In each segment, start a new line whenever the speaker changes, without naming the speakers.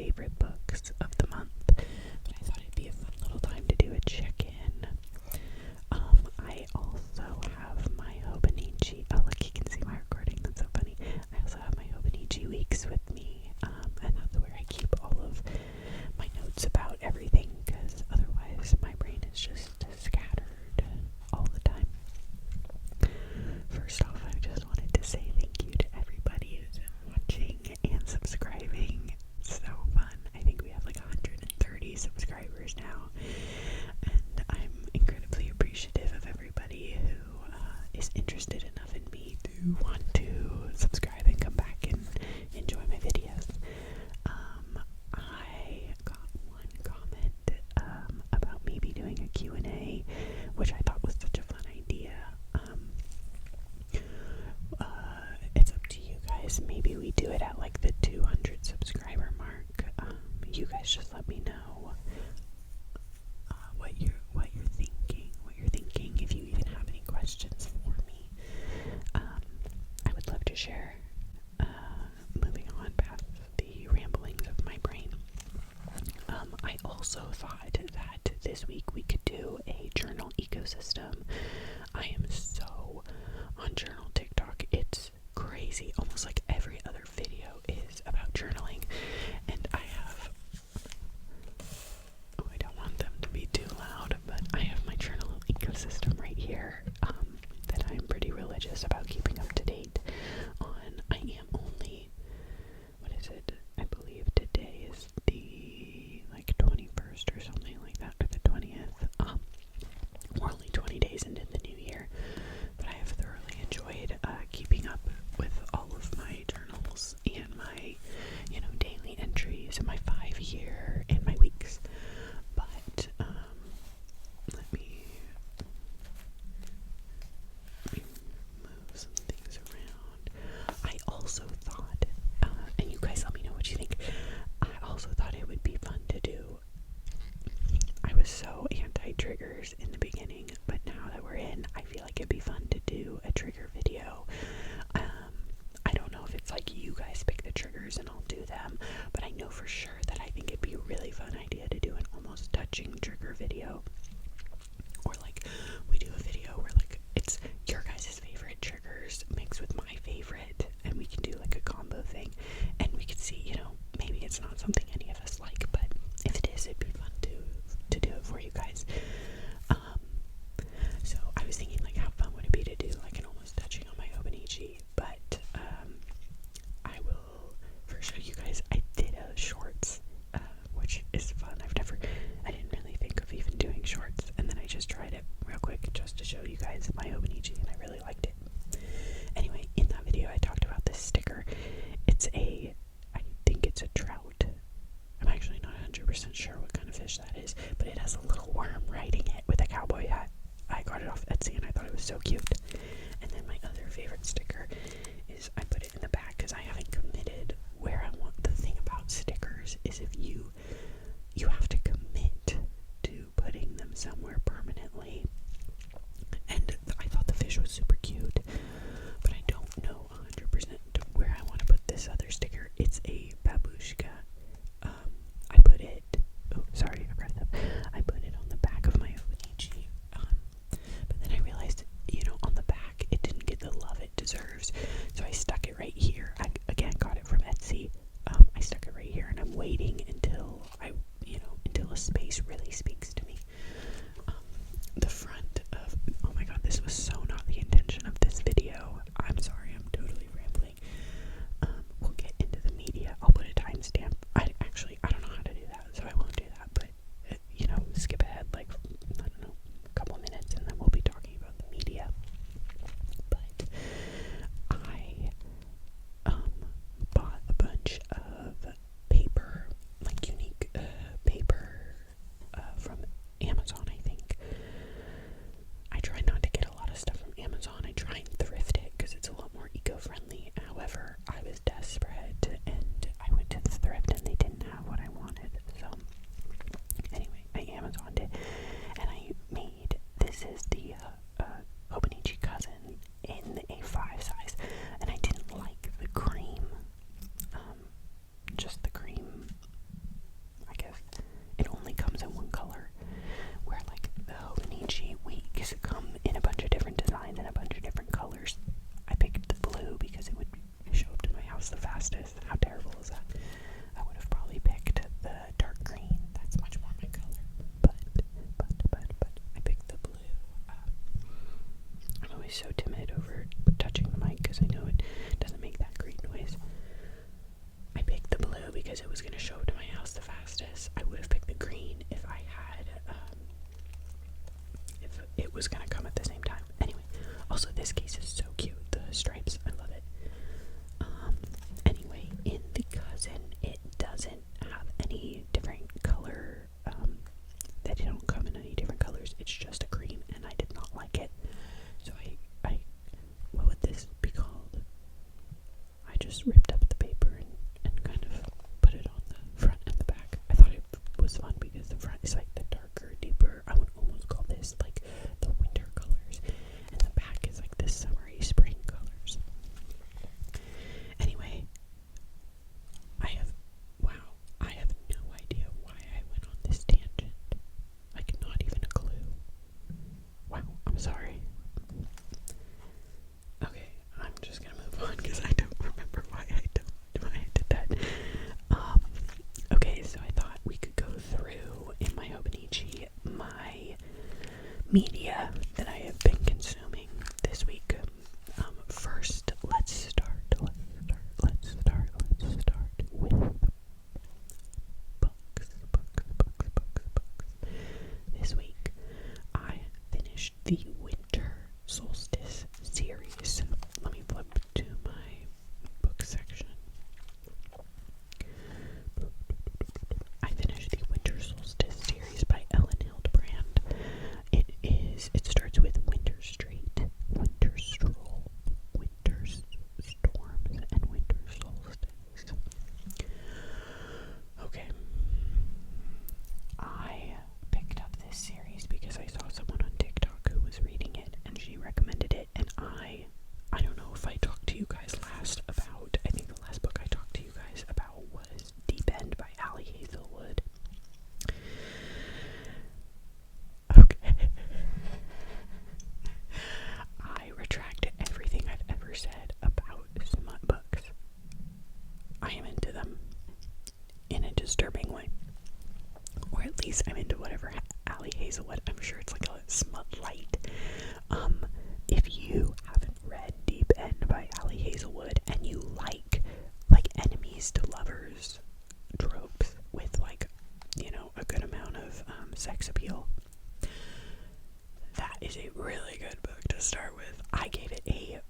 favorite books of the month, but I thought it'd be a fun little time to do a check-in. I also have my Hobonichi. Oh, look, you can see my recording. That's so funny. I also have my Hobonichi weeks with me, and that's where I keep all of my notes about everything, because otherwise my brain is just scattered all the time. First off, I just wanted to say thank you to everybody who's been watching and subscribing. It's so fun. I think we have like 130 subscribers now, and I'm incredibly appreciative of everybody who is interested enough in me to want to subscribe and come back and enjoy my videos. I got one comment about maybe doing a Q&A, which I thought was such a fun idea. It's up to you guys. Maybe we do it at like the 200 subscriber mark. You guys just let me know what you're thinking. If you even have any questions for me, I would love to share. Moving on past the ramblings of my brain, I also thought that this week we could do a journal ecosystem. I am so on journal TikTok. It's crazy. Almost like every other video is about journaling, and I don't want them to be too loud, but I have my journal ecosystem right here that I'm pretty religious about keeping up to date on. I am only, what is it? I believe today is the 21st or something like that, or the 20th. We're only 20 days into the new year, but I have thoroughly enjoyed keeping up with all of my journals and my, daily entries and my 5-year and my weeks. But let me move some things around. I also thought, and you guys let me know what you think, I also thought it would be fun to do. I was so anti-triggers in the beginning, but now that we're in, I feel like it'd be fun to do a trigger video. I don't know if it's like you guys pick the triggers and I'll do them, but I know for sure that I think it'd be a really fun idea to do an almost touching trigger video. Or like we do a video where like it's your guys' favorite triggers mixed with my favorite, and we can do like a combo thing, and we can see, maybe it's not something any of us like, but if it is, it'd be fun to do it for you guys. So I was thinking like how fun would it be to do like an almost touching on my Hobonichi, but I will first show you guys. I did a shorts, which is fun. I didn't really think of even doing shorts, and then I just tried it real quick just to show you guys my Hobonichi, and I really liked it. Anyway, in that video I talked about this sticker. I think it's a trout. I'm actually not 100% sure what kind of fish that is, but it has a little worm riding it with a cowboy hat. I got it off Etsy and I thought it was so cute. And then my other favorite sticker is I put it in the back because I haven't committed where I want. The thing about stickers is if you have to commit to putting them somewhere permanently. And I thought the fish was super cute, but I don't know 100% where I want to put this other sticker. It's a babushka. I put it on the back of my Hobonichi, but then I realized, on the back it didn't get the love it deserves, so I stuck it right here. I again got it from Etsy. I stuck it right here, and I'm waiting until was going to show up to my house the fastest, I would have picked the green if I had, if it was going to come at the same time. Anyway, also this case is so cute. The stripes, I love it. Anyway, in the Cousin, it doesn't have any different color, they don't come in any different colors. It's just a cream, and I did not like it. So what would this be called? I just ripped up the paper and kind of put it on the front and the back. I thought it was fun because the front is like the darker, deeper, I would almost call this like the winter colors, and the back is like the summery spring colors. Anyway, I have no idea why I went on this tangent. Like, not even a clue. Wow, I'm sorry. Okay, I'm just gonna move on because I don't remember why I did that. Okay, so I thought we could go through in my Hobonichi my media that I have been consuming this week. First, let's start with books. This week, I finished the Winter Solstice series. Let me flip to my book section. I finished the Winter Solstice series by Ellen Hildebrand. It starts with Winter Street, Winter Stroll, Winter Storms, and Winter Solstice. Okay. I picked up this series because I saw someone on TikTok who was reading it and she recommended it, and I don't know if I talked to you guys last about, I think the last book I talked to you guys about was Deep End by Allie Hazelwood. Okay. I retract everything I've ever said about smut books. I am into them in a disturbing way. Or at least I'm into whatever Allie Hazelwood. I'm sure it's like a smut light. If you haven't read Deep End by Allie Hazelwood and you like enemies to lovers tropes with a good amount of sex appeal, that is a really good book to start with. I gave it a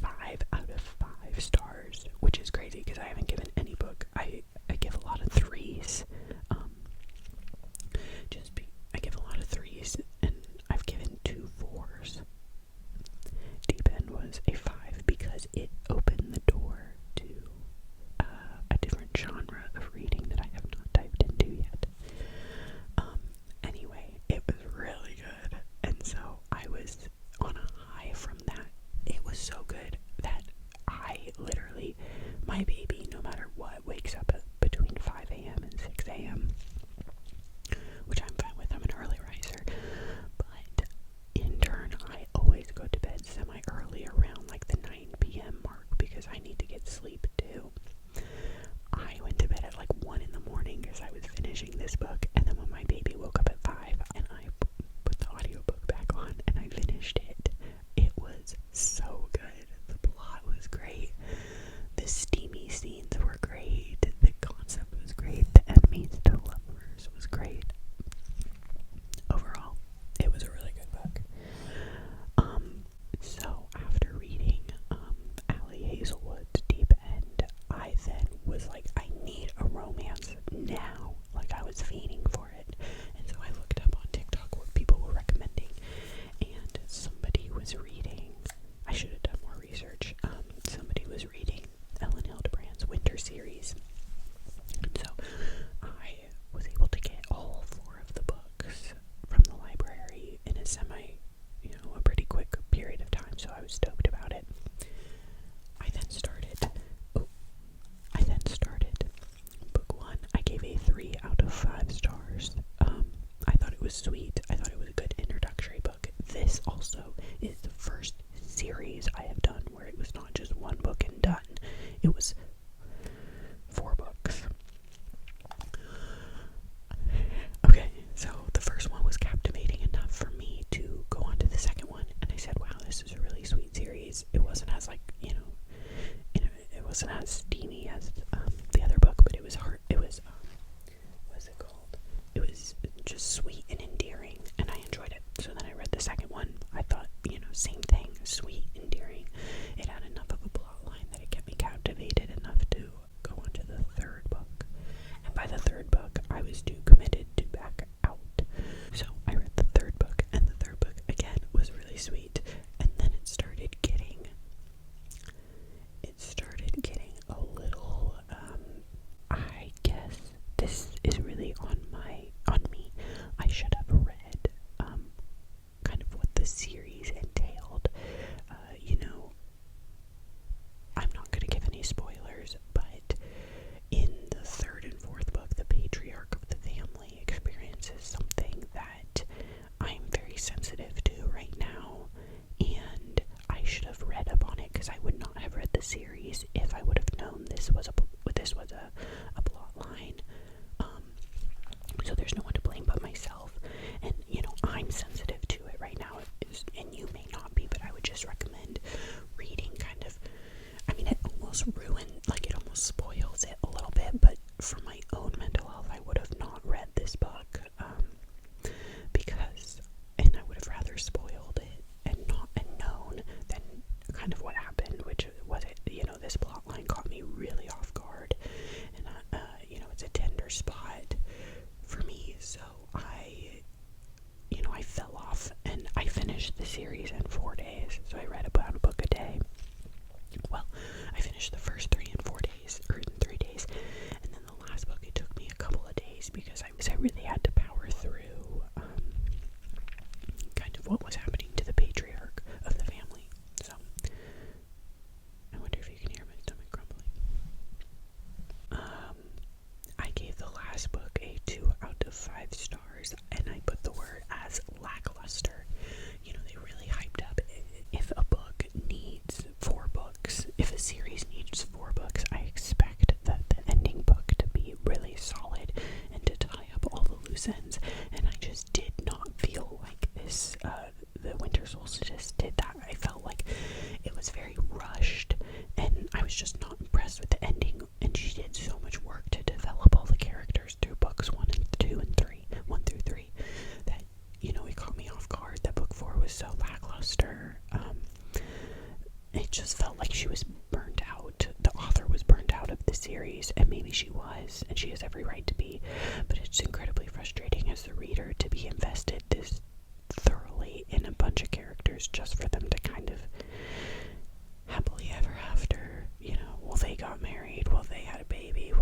5 out of 5 stars, which is crazy because I haven't given any book. I give a lot of 3s. I give a lot of 3s, and I've given 2 4s. Deep End was a 5 because it opened the door to a different genre of reading that I have not dived into yet. Anyway, it was really good, and so I was on a high from that. It was so good that I literally, my baby, no matter what, wakes up between 5 a.m. and 6 a.m., which I'm fine with. I'm an early riser, but in turn, I always go to bed semi-early around like the 9 p.m. mark because I need to get sleep too. I went to bed at like 1 in the morning because I was finishing this book, and then when my baby woke up at 5 and I put the audiobook back on and I finished it, it was so good. The plot was great. The steamy scenes were great. The concept was great. The enemies to was too committed to back out. So I read the third book, and the third book again was really sweet. And then it started getting a little, I guess this is really on me. I should have read, kind of what the series entailed. I'm not going to give any spoilers, but in the third and fourth book, the patriarch of the family experiences something that I'm very sensitive to right now, and I should have read up on it because I would not have read the series if I would have known this was a plot line. So there's no one to blame but myself, and I'm sensitive to it right now, and you may not be, but I would just recommend reading it almost spoils it a little bit, but for my own mental health, I would have not read this book, and I would have rather spoiled it and known than kind of what happened, which was this plot line caught me really off guard, and it's a tender spot for me, so I fell off, and I finished the series in 4 days, so I read about a book a day. Well, I finished the first 3 in 4 days, or in 3 days, and then the last book, it took me a couple of days because I really had to power through kind of what was happening to the patriarch of the family. So, I wonder if you can hear my stomach grumbling. I gave the last book a 2 out of 5 stars, and I put the word as lackluster. They really hyped up. If a book needs 4 books, if a series needs 4 books, I expect that the ending book to be really solid and to tie up all the loose ends, and I just did not feel like this, the Winter Solstice did that. I felt like it was very rushed, and I was just not impressed with the ending, and she did so much work to develop all the characters through books 1 through 3, that, it caught me off guard that book 4 was so lackluster. It just felt like she was burnt out. The author was burnt out of the series, and maybe she was, and she has every right to be, but it's incredibly frustrating as the reader to be invested this thoroughly in a bunch of characters just for them to kind of happily ever after, well, they got married, well, they had a baby,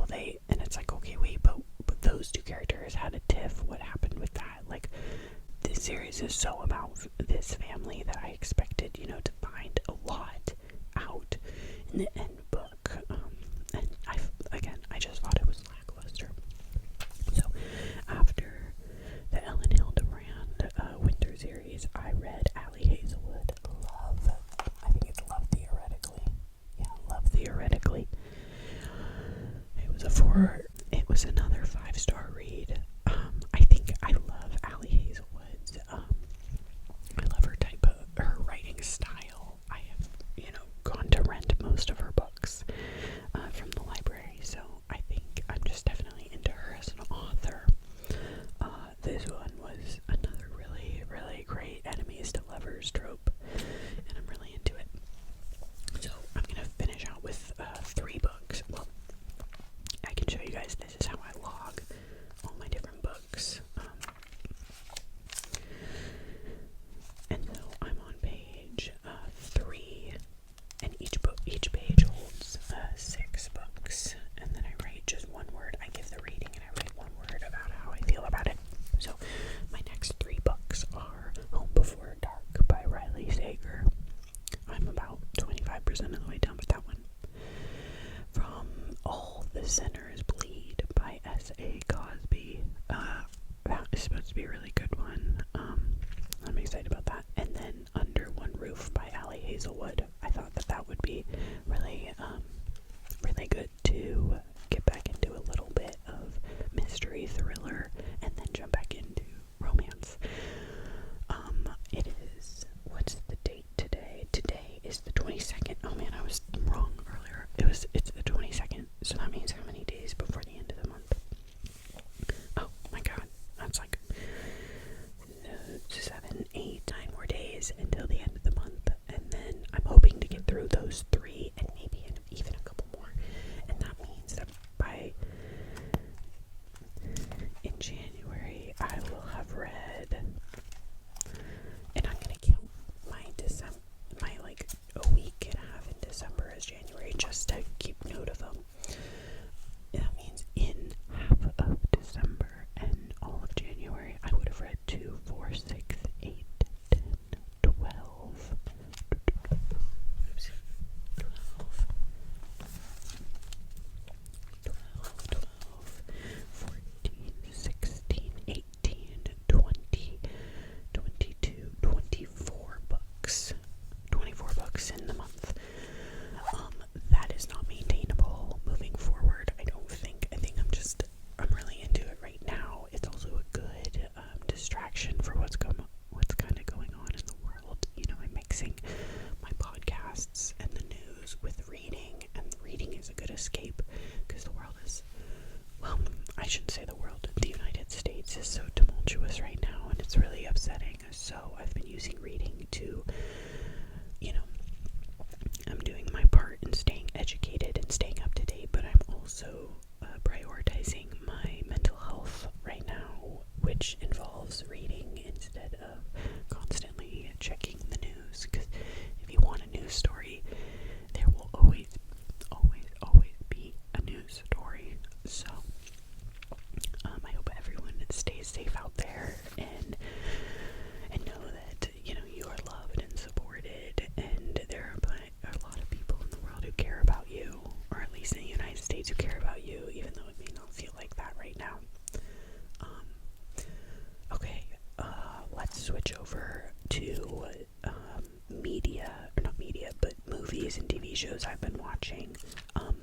and it's like, okay, wait, but those 2 characters had a tiff, what happened with that? Like, this series is so about this family that I expected, to find a lot out in the end book, and I just thought it was lackluster. So, after the Ellen Hildebrand winter series, I read Allie Hazelwood, I think it's Love Theoretically. Yeah, Love Theoretically. It was another 5-star read. I think I love Allie Hazelwood's, I love her writing style. I have, gone to rent most of her books, from the library, so I think I'm just definitely into her as an author. This one was another really, really great enemies to lovers trope, and I'm really into it. So I'm gonna finish out with 3 books. Well, I can show you guys, this is how I log all my different books. And so I'm on page 3, and each page holds 6 books, and then I write just 1 word. I give the reading, and I write 1 word about how I feel about it. So my next 3 books are Home Before Dark by Riley Sager. I'm about 25% of the way done with that one. From All the Sinners Bleed by S.A. Cosby. That is supposed to be a really good one. I'm excited about that. And then Under One Roof by Allie Hazelwood. I thought that would be really, really good to get back into a little bit of mystery thriller and then jump back into romance. It is, what's the date today? Today is the 22nd. Oh man, I was wrong earlier. It's the 22nd, so that means how many days before the end of the month? Oh my god, that's like 7, 8, 9 more days until the end of the month, and then I'm hoping read, and I'm gonna count my like a week and a half in December as January just to keep note of them. That means in half of December and all of January, I would have read 2, 4, 6, 8, 10, 12. Oops. 14, 16, 18, 20, 22, 24 books. 24 books in the month. That is not maintainable moving forward. I don't think. I think I'm really into it right now. It's also a good distraction for what's kind of going on in the world. You know, I'm mixing my podcasts and the news with reading, and reading is a good escape because the world is, well, I shouldn't say the world. The United States is so tumultuous right now, and it's really upsetting. So I've been using reading to, you know, I'm doing my part in staying educated and staying up to date, but I'm also prioritizing my mental health right now, which involves reading instead of constantly checking the news. Because if you want a news story, there will always be a news story. So I hope everyone stays safe out there and know that, you know, you are loved and supported, and there are a lot of people in the world who care about you, or at least in the United States who care about you, even though it may not feel like that right now. Okay, let's switch over to but movies and TV shows I've been watching. Oh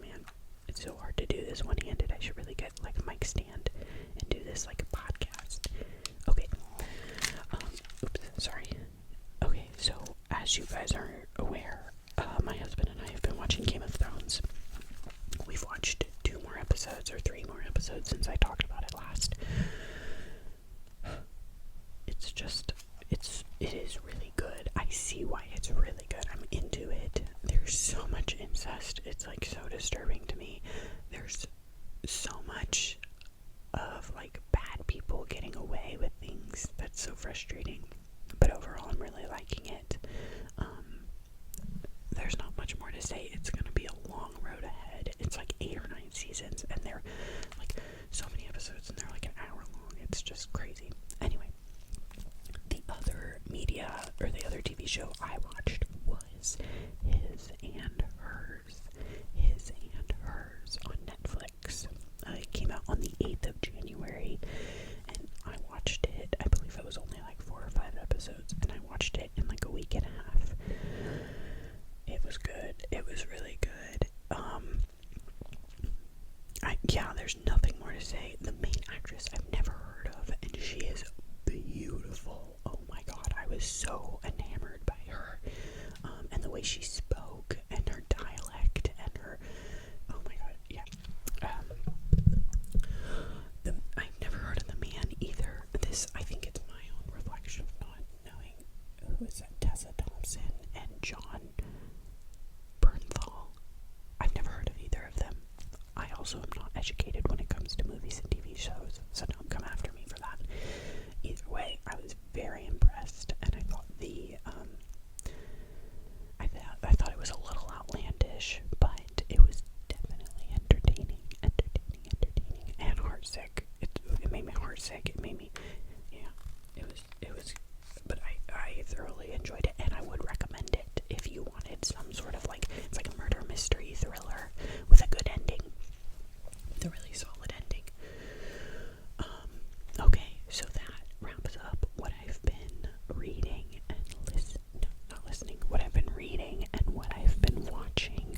man, it's so hard to do this one-handed. I should really get like a mic stand and do this like a podcast. Okay. Oops, sorry. Okay, so as you guys are aware, my husband and I have been watching Game of Thrones. We've watched 2 more episodes or 3 more episodes since I talked about it last. It is really good. I see why it's really good. I'm into it. There's so much incest. It's like so disturbing to me. There's so much of like bad people getting away with things. That's so frustrating. But overall, I'm really liking it. There's not much more to say. It's going to be a long road ahead. It's like 8 or 9 seasons, and they're like so many episodes, and they're like an hour long. It's just crazy. Anyway, the other TV show I watched was His and Hers. His and Hers on Netflix. It came out on the 8th of January, and I watched it. I believe it was only like 4 or 5 episodes, and I watched it in like a week and a half. It was good. It was really good. There's nothing more to say. The main actress I've never heard of, and she is beautiful. Oh my god, I was so enamored by her. And the way she spoke, and her dialect, and her, oh my god, yeah. I've never heard of the man either. I think it's my own reflection of not knowing who is that, Tessa Thompson and John Bernthal. I've never heard of either of them. I also am not educated when it comes to movies and TV shows, so don't come after me for that. Either way, I was very impressed, and I thought I thought it was a little outlandish, but it was definitely entertaining, and heartsick. It made me heartsick. It made me, it was, but I thoroughly enjoyed it, and I would recommend it if you wanted some sort of like, it's like a murder mystery thriller with a good ending, with a really solid ending. Okay, so that wraps up what I've been reading and what I've been reading and what I've been watching.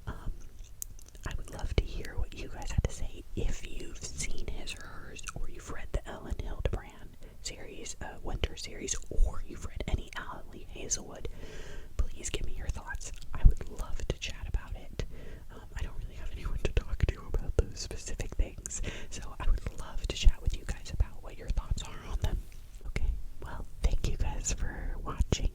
I would love to hear what you guys had to say if you've seen His or Hers, or you've read the Ellen Hildebrand series, winter series, or you've read any Allie Hazelwood. Please give me your thoughts. I would love to chat about it. I don't really have anyone to talk to about those specific things, so I would love to chat with you guys about what your thoughts are on them. Okay, well, thank you guys for watching,